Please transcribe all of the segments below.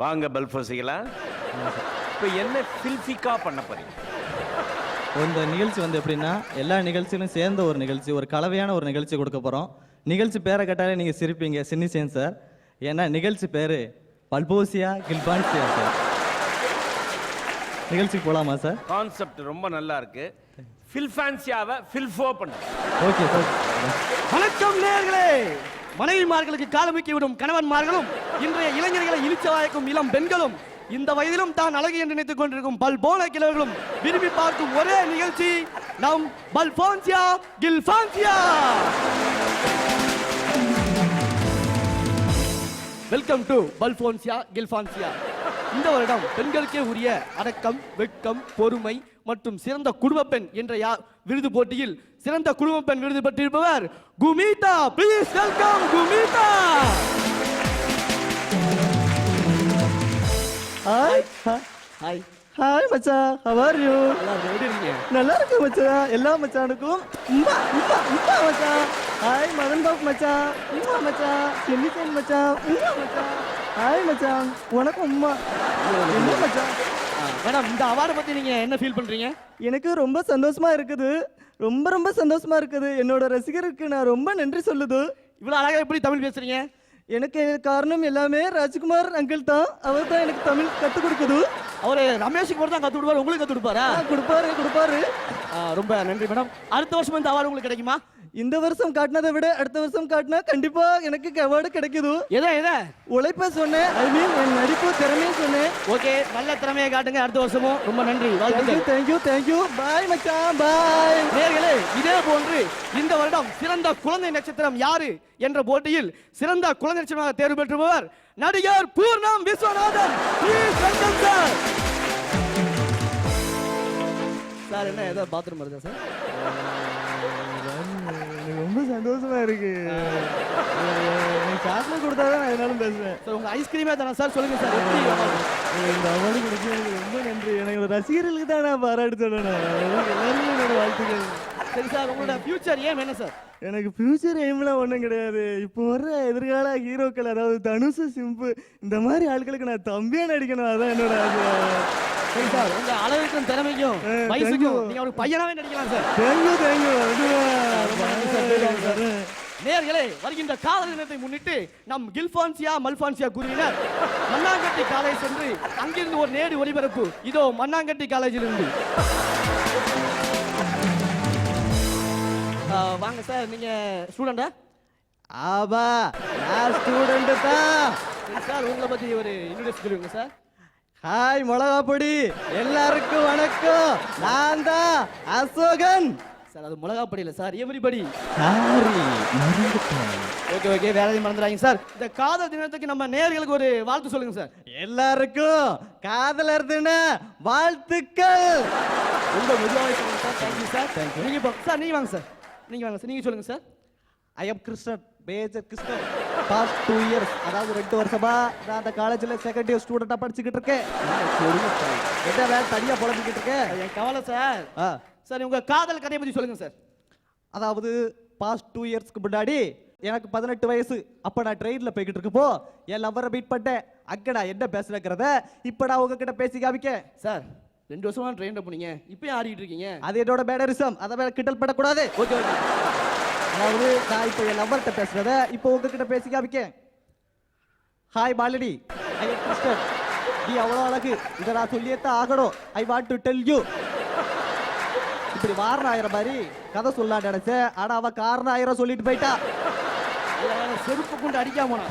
வாங்க பல்போசிகளா. இப்போ என்ன ஃபில்ஃபிக்கா பண்ண போறீங்க? இந்த நிகழ்ச்சி வந்து எப்படின்னா எல்லா நிகழ்ச்சியிலும் சேர்ந்த ஒரு நிகழ்ச்சி, ஒரு கலவையான ஒரு நிகழ்ச்சி கொடுக்க போகிறோம். நிகழ்ச்சி பேரை கேட்டாலே நீங்கள் சிரிப்பீங்க சின்னிசேன் சார். ஏன்னா நிகழ்ச்சி பேர் பல்போசியா கில்பான்சியா சார். நிகழ்ச்சிக்கு போகலாமா சார்? கான்செப்ட் ரொம்ப நல்லா இருக்கு. ஃபில்ஃபான்சியாவை ஃபில்ஃபோ பண்ணுங்க. Okay sir. வணக்கம் நேயர்களே. மனைவிமார்களுக்கு காலமிக்கி விடும் கணவன்மார்களும் இன்றைய இளைஞர்களை இழிச்சவாய்க்கும் இளம் பெண்களும் இந்த வயதிலும் தான் அழகு என்று நினைத்துக் கொண்டிருக்கும் பல்போன கிழவர்களும் விரும்பி பார்க்கும் ஒரே நிகழ்ச்சி நம் பல்போன்சியா கில்பான்சியா. Welcome to பல்போன்சியா கில்பான்சியா. இந்த வருடம் பெண்களுக்கே உரிய அடக்கம், வெட்கம், பொறுமை மற்றும் சிறந்த குடும்ப பெண் என்ற விருது போட்டியில் சிறந்த குடும்ப பெண் விருது பெற்றிருப்பவர் Kumitha. Please welcome Kumitha. Hi hi hi மச்சான், ஹவ் ஆர் யூ? எப்படி இருக்கீங்க? நல்லா இருக்கு மச்சான். எல்லா மச்சானுக்கும் மச்சான். ஹாய் மதன் பாப் மச்சான். மச்சான் சின்னிசேன் மச்சான். மச்சான் ஹாய் மச்சான். உனக்கும் உம்மா. என்ன மச்சான்? மேடம், இந்த அவார்டை பத்தி நீங்க என்ன ஃபீல் பண்றீங்க? எனக்கு ரொம்ப சந்தோஷமா இருக்குது. ரொம்ப சந்தோஷமா இருக்குது. என்னோட ரசிகருக்கு நான் ரொம்ப நன்றி சொல்லுது. இவ்வளவு அழகா எப்படி தமிழ் பேசுறீங்க? எனக்கு காரணம் எல்லாமே ராஜ்குமார் அங்கிள் தான். அவர் தான் எனக்கு தமிழ் கற்றுக் கொடுக்குது. அவரு ரமேஷுக்கு மட்டும் தான் கத்து கொடுப்பாரு, உங்களுக்கு கத்து கொடுப்பாரா? கொடுப்பாரு. ரொம்ப நன்றி மேடம். அடுத்த வருஷம் இந்த அவார்டு உங்களுக்கு கிடைக்குமா? இந்த வருஷம் காட்டினதை விட அடுத்த வருஷம் காட்டினா கண்டிப்பா எனக்கு அவார்டு கிடைக்குது. எதை உழைப்ப சொன்னேன். ஐ மீன் என் நடிப்பு திறமையை சொன்னேன். ஓகே, நல்ல திறமையை காட்டுங்க அடுத்த வருஷமும். ரொம்ப நன்றி. தேங்க்யூ. பாய் மச்சான், பாய். நேயர்களே, இதே போன்று இந்த வருடம் சிறந்த குழந்தை நட்சத்திரம் யாரு என்ற போட்டியில் சிறந்த குழந்தை நட்சத்திரமாக தேர்வு பெற்றுபவர் நடிகர் பூர்ணம் Viswanathan. Please welcome sir. Sir, என்ன ஏதோ பாத்ரூம் வருதா சார்? ரொம்ப சந்தோஷமா இருக்கு. சாக்லேட் கொடுத்தாதான் நான் என்னாலும் பேசுவேன். சார், உங்க ஐஸ்கிரீமே தானே சார்? சொல்லுங்க சார். இந்த அவார்டு கொடுத்து எனக்கு ரொம்ப நன்றி. எனக்கு ரசிகர்களுக்கு தான் நான் பாராட்டு சொல்லணும். எல்லாருமே என்னோட வாழ்த்துக்கள். சரி சார், உங்களோட ஃபியூச்சர் ஏம் என்ன சார்? எனக்கு ஃபியூச்சர் எய்ம்லாம் ஒன்றும் கிடையாது. இப்போ வர்ற எதிர்கால ஹீரோக்கள், அதாவது தனுஷ், சிம்பு, இந்த மாதிரி ஆட்களுக்கு நான் தம்பியா நடிக்கணும். அதான் என்னோட ஆசை. சரி சார், உங்க அழகுக்கும் திறமைக்கும் வயசுக்கும் நீங்க ஒரு பையனாவே நடிக்கலாம் சார். தேங்க்யூ. நேயர்களே, வருகின்ற காதல் தினத்தை முன்னிட்டு நம் கில்பான்சியா மல்பான்சியா குருவினர் மண்ணாங்கட்டி காலேஜ் சென்று அங்கிருந்து ஒரு நேரடி ஒளிபரப்பு. இதோ மண்ணாங்கட்டி காலேஜில் இருந்து. வாங்க சார், நீங்க ஸ்டூடெண்டா? ஆபா, நான் ஸ்டூடெண்ட் தான். சார், உங்களை பத்தி ஒரு இன்ட்ரோடக்ஷன் சொல்லுங்க சார். ஹாய் மிளகா பொடி, எல்லாருக்கும் வணக்கம். நான் தான் அசோகன் சார். அது மிளகா பொடி இல்ல சார், எவ்ரிபடி. ஓகே, வேற எதையும் மறந்துடாதீங்க சார். இந்த காதல் தினத்துக்கு நம்ம நேயர்களுக்கு ஒரு வாழ்த்து சொல்லுங்க சார். எல்லாருக்கும் காதலர் தின வாழ்த்துக்கள். ரொம்ப மெதுவாக சொல்லுங்க சார். Thank you sir. நீங்க இப்போ சார், நீங்க வாங்க சார். நீங்க சொல்லுங்க sir. I am Krishnan, major Krishnan. Past 2 years, அதாவது 2 வருஷமா நான் அந்த காலேஜில் செகண்ட் இயர் ஸ்டூடெண்டாக படிச்சுக்கிட்டு இருக்கேன். என்ன வேலை தனியாக புலம்பிக்கிட்டு இருக்கேன்? என் கவலை சார். சார், உங்க காதல் கதையை பற்றி சொல்லுங்க சார். அதாவது பாஸ்ட் 2 இயர்ஸ்க்கு முன்னாடி எனக்கு 18 வயசு. அப்போ நான் ட்ரெயினில் போய்கிட்டு இருக்கப்போ என் லவ்வரை மீட் பண்ணேன். அங்கே நான் என்ன பேசுறேங்கிறத இப்போ நான் உங்ககிட்ட பேசி காமிக்கேன். சார், 2 வருஷமா ட்ரெயினில் போனீங்க, இப்போ ஆடிட்டு இருக்கீங்க. அது என்னோட மேனரிசம், அதை வேற கிண்டல் பண்ணக்கூடாது. ஓகே. அதாவது நான் இப்போ என் லவ்வர்கிட்ட பேசுறத இப்போ உங்ககிட்ட பேசி காமிக்கேன். Hi Malini, I am Krishnan. நீ அவ்வளோ அழகு, இதை நான் சொல்லியத்தான் ஆகணும். I want to tell you. இப்படி வாரணம் ஆயிரம் மாதிரி கதை சொல்லான்னு நினைச்சேன். ஆனா அவ காரணம் ஆயிரம் சொல்லிட்டு போயிட்டா. செருப்பு கொண்டு அடிக்காம போனா.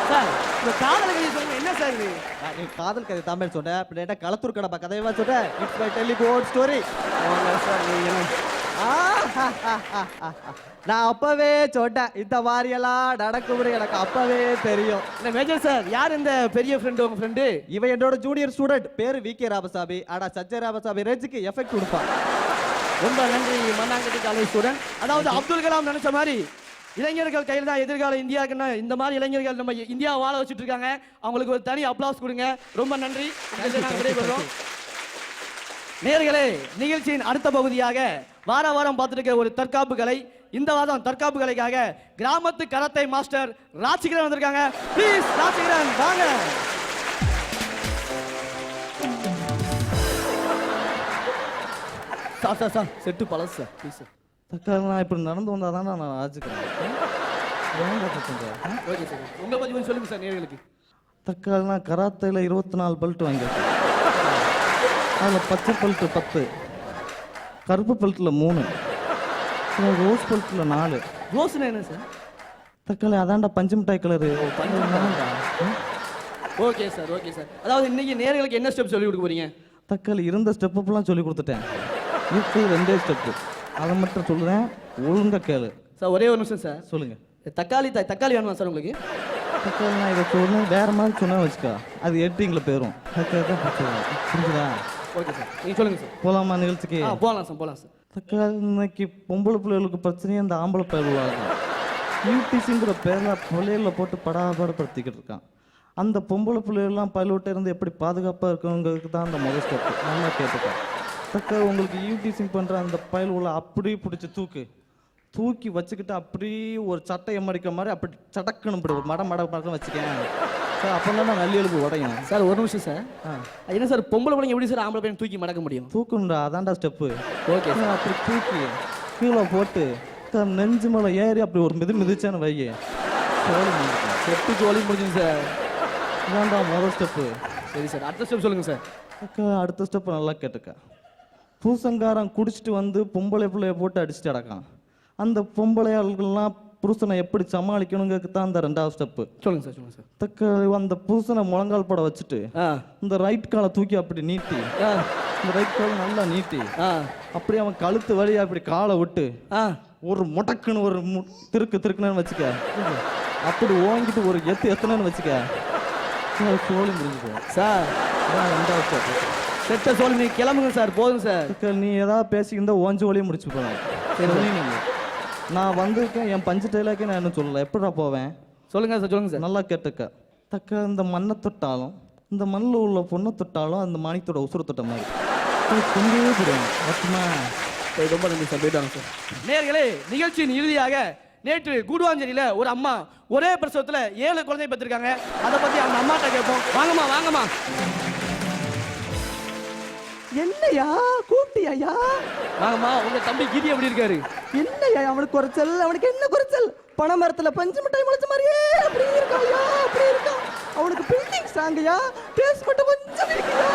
சார், இந்த காதல் கதை சொல்லுங்க. என்ன சார் இது? நீ காதல் கதை தமிழ் சொன்னேன், அப்படி என்ன களத்தூர் கடப்பா கதையவா சொன்னேன். It's my telling volt story. நான் அப்பவே சொன்னேன், இந்த மாதிரி எல்லாம் நடக்கும்னு எனக்கு அப்பவே தெரியும். இந்த மேஜர் சார், யார் இந்த பெரிய ஃப்ரெண்டு? உங்க ஃப்ரெண்டு? இவன் என்னோட ஜூனியர் ஸ்டூடெண்ட், பேரு விகே ராமசாமி. ஆனா சஞ்சய் ராமசாமி ரேஞ்சுக்கு எஃபெக்ட் கொடுப்பான். ரொம்ப நன்றி மண்ணாங்கட்டி காலேஜ் ஸ்டூடெண்ட். அதாவது அப்துல் கலாம் நினைச்ச மாதிரி இளைஞர்கள் கையில் தான் எதிர்கால இந்தியாவுக்குன்னா இந்த மாதிரி இளைஞர்கள் நம்ம இந்தியா வாழ வச்சுட்டு இருக்காங்க. அவங்களுக்கு ஒரு தனி அப்ளாஸ் கொடுங்க. ரொம்ப நன்றி. விடைபெறுறோம். நேயர்களே, நிகழ்ச்சியின் அடுத்த பகுதியாக வாரம் பார்த்துட்டு இருக்க ஒரு தற்காப்பு கலை. இந்த வாதம் தற்காப்பு கலைக்காக கிராமத்து கராத்தே மாஸ்டர் ராஜ்கிரண் வந்திருக்காங்க. ப்ளீஸ் ராஜ்கிரண் வாங்க. சார் செட்டு பழசு சார் ப்ளீஸ் சார். தக்காளி நான் இப்படி நடந்து வந்தால் தான் நான் ராஜுக்கிறேன். ஓகே சார், உங்களை பற்றி கொஞ்சம் சொல்லுங்கள் சார் நேயர்களுக்கு. தக்காளி நான் கராத்தையில் 24 பெல்ட் வாங்கியிருக்கேன். அதில் பச்சை பெல்ட்டு 10, கருப்பு பெல்ட்டில் 3, ரோஸ் பெல்ட்டில் 4. ரோஸ்னா என்ன சார்? தக்காளி அதான்டா பஞ்சு மிட்டாய் colour. Okay sir okay sir. அதாவது இன்னைக்கு நேயர்களுக்கு என்ன ஸ்டெப் சொல்லி கொடுக்க போறீங்க? தக்காளி இருந்த ஸ்டெப்புலாம் சொல்லி கொடுத்துட்டேன். இருக்கு 2 ஸ்டெப்பு, அதை மட்டும் சொல்லுறேன், ஒழுங்கா கேளு. சார் ஒரே ஒரு நிமிஷம் சார். சொல்லுங்க. தக்காளி வேணுமா சார் உங்களுக்கு? தக்காளி நான் இதை சொன்னேன் வேற மாதிரி சொன்னா வச்சுக்கா, அது எட்டிங்கில் போயிடும். தக்காளி தான் புரிஞ்சுதா? ஓகே சார், நீங்கள் சொல்லுங்கள் சார். போலாமா நிகழ்ச்சிக்கு? போகலாம் சார் போகலாம் சார். தக்காளி இன்னைக்கு பொம்பளை பிள்ளைகளுக்கு பிரச்சனையே அந்த ஆம்பளை பயிர்வாங்க. யூடிசிங்கிற பேரில் பிள்ளைகளில் போட்டு படாபடப்படுத்திக்கிட்டு இருக்கான். அந்த பொம்பளை பிள்ளைகள்லாம் பயில்விட்ட இருந்து எப்படி பாதுகாப்பாக இருக்கணுங்கிறதுக்கு தான் அந்த முதல் ஸ்டெப்பு. நல்லா கேட்டுக்கேன். தக்காளி உங்களுக்கு யூடிசிங் பண்ணுற அந்த பயில்களை அப்படியே பிடிச்சி தூக்கி வச்சுக்கிட்டு அப்படியே ஒரு சட்டையை மடிக்கிற மாதிரி அப்படி சடக்குன்னு இப்படி ஒரு மடக்கம் வச்சுக்கேன் சார். அப்போ தான் நான் நல்லியலுக்கு உடையும் சார். ஒரு நிமிஷம் சார். என்ன சார் பொம்பளை பிள்ளைங்க எப்படி சார் ஆம்பளை பையன் தூக்கி மடக்க முடியும்? தூக்குண்டா, அதான்டா ஸ்டெப்பு. Okay sir. அப்படி தூக்கி கீழே போட்டு நெஞ்சு மேலே ஏறி அப்படி ஒரு மிதிச்சான்னு வைய செட்டு ஜோலி முடிஞ்சுங்க சார். இதான்டா முதல் ஸ்டெப்பு. சரி சார், அடுத்த ஸ்டெப் சொல்லுங்கள் சார். அடுத்த ஸ்டெப்பு நல்லா கேட்டுக்க. பூசங்காரன் குடிச்சிட்டு வந்து பொம்பளை பிள்ளைய போட்டு அடிச்சுட்டு அடக்கான். அந்த பொம்பளையாள்கள்லாம் புருஷனை எப்படி சமாளிக்கணுங்கிறதுக்கு தான் அந்த 2வது ஸ்டெப்பு. சொல்லுங்கள் சார் சொல்லுங்கள் சார். தக்க அந்த புருஷனை முழங்கால் பட வச்சுட்டு இந்த ரைட் காலை தூக்கி அப்படி நீட்டி, இந்த ரைட் காலை நல்லா நீட்டி அப்படியே அவன் கழுத்து வழியா அப்படி காலை விட்டு ஒரு முடக்குன்னு ஒரு திருக்குன்னு வச்சுக்க, அப்படி ஓங்கிட்டு ஒரு எத்தனைன்னு வச்சுக்க, சோழி முடிஞ்சுக்கோ சார். 2வது ஸ்டெப்பு. செட்ட சொல்லி நீ கிளம்புங்க சார், போதும் சார். நீ ஏதாவது பேசிக்கிருந்தா ஓஞ்சு வழியும் முடிச்சு போவேன். நான் வந்திருக்கேன், என் பஞ்சு டைலாக்கே நான் என்ன சொல்லலை, எப்படா போவேன்? சொல்லுங்க சார் சொல்லுங்க சார். நல்லா கேட்டுக்க. இந்த மண்ணை தொட்டாலும் இந்த மண்ணில் உள்ள பொண்ணை தொட்டாலும் அந்த மாணிக்கத்தோட உசுறு தொட்ட மாதிரி கொண்டே போடுவேன். ரொம்ப நன்றி சார், போயிட்டாங்க சார். நேயர்களே, நிகழ்ச்சியின் இறுதியாக நேற்று கூடுவாஞ்சேரியில் ஒரு அம்மா ஒரே பிரசவத்தில் 7 குழந்தை பெற்றிருக்காங்க. அதை பற்றி அந்த அம்மாட்ட கேட்போம். வாங்கம்மா. என்னையா கூப்பிட்டியா? வாங்கம்மா, உங்க தம்பி கீதி எப்படி இருக்காரு? என்னையா அவனுக்கு குறைச்சல்? அவனுக்கு என்ன குறைச்சல்? பனை மரத்துல பஞ்சு மிட்டாய் முளைச்ச மாதிரியே அப்படி இருக்காயா, அப்படி இருக்கான். அவனுக்கு பில்டிங் ஸ்ட்ராங்கயா, பேஸ் மட்டும் கொஞ்சம் இருக்குயா.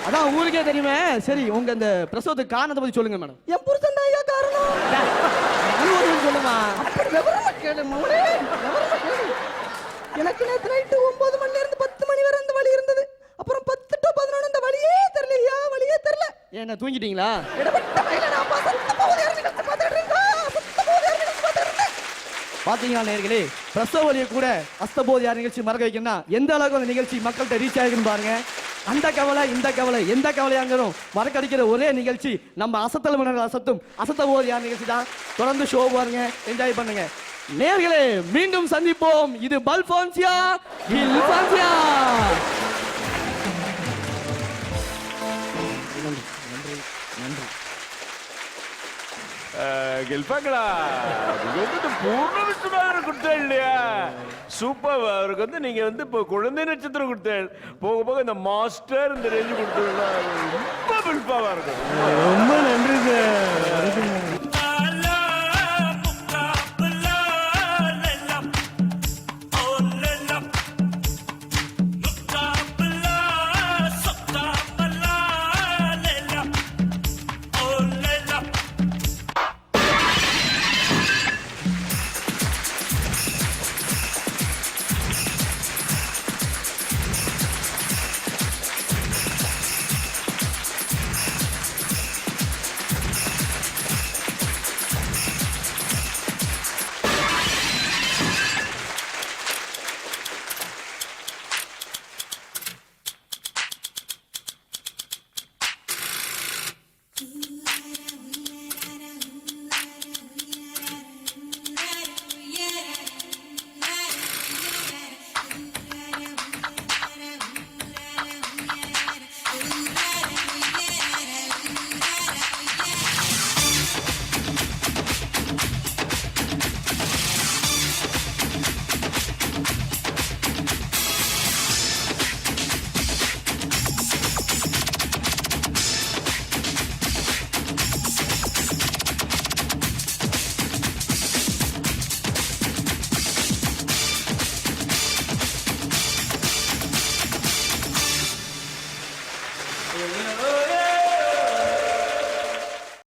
அதான் ஊருக்கே தெரியுமே. சரி, உங்க அந்த பிரசவத்துக்கு காரணத்தை பத்தி சொல்லுங்க மேடம். என் புருஷன் தான் ஐயா காரணம். சொல்லுமா? அப்படி விவரமா கேளு மவனே, விவரமா கேளு. எனக்கு நேற்று நைட்டு 9 மணில இருந்து 10 மணி வரை அந்த வலி இருந்தது. அப்புறம் 10 to 11 அந்த வலியே தெரியலையா, வலியே தெரியல. என்ன தூங்கிட்டீங்களா? பாத்தீங்களா நேயர்களே, பிரசவ வலியை கூட அஸ்தபோதியார் நிகழ்ச்சி மறக்க வைக்கணும்னா எந்த அளவுக்கு அந்த நிகழ்ச்சி மக்கள்கிட்ட ரீச் ஆகிருக்குன்னு பாருங்க. அந்த கவலை இந்த கவலை எந்த கவலையாங்கிறோம் மறக்கடிக்கிற ஒரே நிகழ்ச்சி நம்ம அசத்தல் மன்னர் அசத்தும் அசத்தபோதியார் நிகழ்ச்சி தான். தொடர்ந்து ஷோ பாருங்க, என்ஜாய் பண்ணுங்க. நேயர்களே, மீண்டும் சந்திப்போம். இது பல்போன்சியா கில்பான்சியா. நன்றி. கெல்பாங்களா, நீங்க வந்து பூர்ண விஸ்வநாதர் கொடுத்தேன் இல்லையா? சூப்பர். அவருக்கு வந்து நீங்க வந்து இப்போ குழந்தை நட்சத்திரம் கொடுத்தேன். போக போக இந்த மாஸ்டர் இந்த ரேஞ்சு கொடுத்தா ரொம்ப வில்பாவா இருக்கும். ரொம்ப நன்றி சார்.